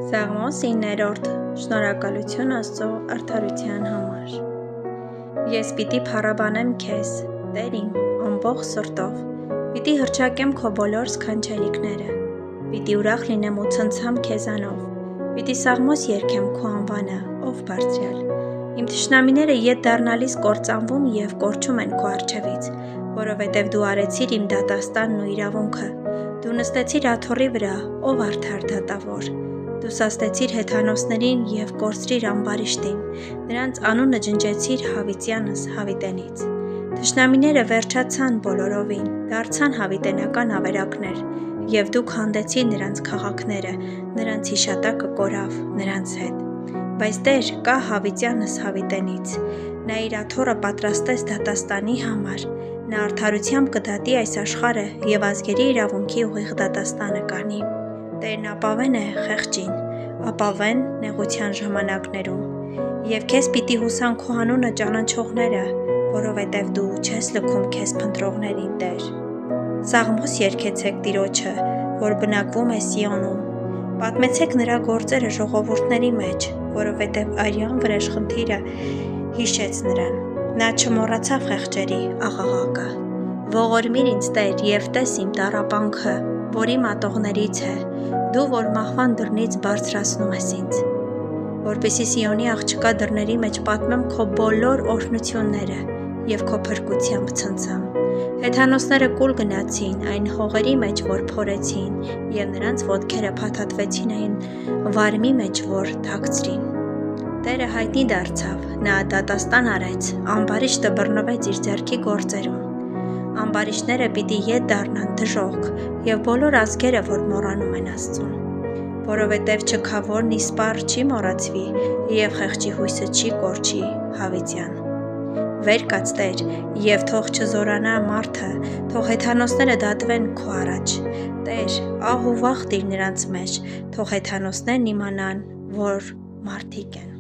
Սաղմոս 9-րդ. Շնորհակալություն Աստծո արդարության համար։ Ես պիտի փառաբանեմ քեզ, Տեր իմ, ամբողջ սրտով, պիտի հռչակեմ քո բոլոր սքանչելիքները, պիտի ուրախ լինեմ ու ցնցամ քեզանով, պիտի սաղմոս երգեմ քո անվանը, ով բարձրյալ։ Իմ թշնամիները ետ դառնալիս կործանվում և կորչում են քո առջևից, որովհետև դու արեցիր իմ դատաստանն ու իրավունքը, դու նստեցիր աթոռի վրա, ով արդար դատավոր։ Դու սաստեցիր հեթանոսներին և կորցրիր ամբարիշտին, նրանց անունը ջնջեցիր հավիտյանս հավիտենից։ Թշնամիները վերջացան բոլորովին, դարձան հավիտենական ավերակներ, և դուք հանդեցիր նրանց քաղաքները, նրանց հիշատակը կորավ նրանց հետ։ Բայց Տեր կա հավիտյանս հավիտենից, նա իր աթոռը պատրաստեց դատաստանի համար, նա արդարությամբ կդատի այս աշխարհը և ազգերի իրավունքի ուղիղ դատաստանը կանի։ Տերն ապավեն է խեղճին, ապավեն նեղության ժամանակներում, և քեզ պիտի հուսան քո անունը ճանաչողները, որովհետև դու չես լքում քեզ փնտրողներին, Տեր։ Սաղմոս երգեցեք Տիրոջը, որ բնակվում է Սիոնում, պատմեցեք նրա գործերը ժողովուրդների մեջ, որովհետև արյան վրեժխնդիրը հիշեց նրան, նա չմոռացավ խեղճերի աղաղակը։ Ողորմիր ինձ Տեր և տես իմ տառապանքը, որի մատողներից է, դու որ մահվան դռնից բարձրացնում ես ինձ, որպեսզի Սիոնի աղջկա դռների մեջ պատմեմ քո բոլոր օրհնությունները և քո փրկությամբ ցնցեմ։ Հեթանոսները կուլ գնացին այն հողերի մեջ, որ փորեցին, և նրանց ոտքերը փաթաթվեցին այն վարմի մեջ, որ թաքցրին։ Տերը հայտնի դարձավ, նա դատաստան արեց, ամբարիշտը բռնվեց իր ձեռքի գործերում։ Ամբարիշտները պիտի ետ դառնան դժոխք, և բոլոր ազգերը, որ մոռանում են Աստծուն, որովհետև չքավորն իսպառ չի մոռացվի, և խեղճի հույսը չի կորչի հավիտյան։ Վեր կաց Տեր, և թող չզորանա մարդը, թող հեթանոսները դատվեն քո առաջ։ Տեր, ահ ու վախ տիր նրանց մեջ, թող հեթանոսներն իմանան, որ մարդիկ են։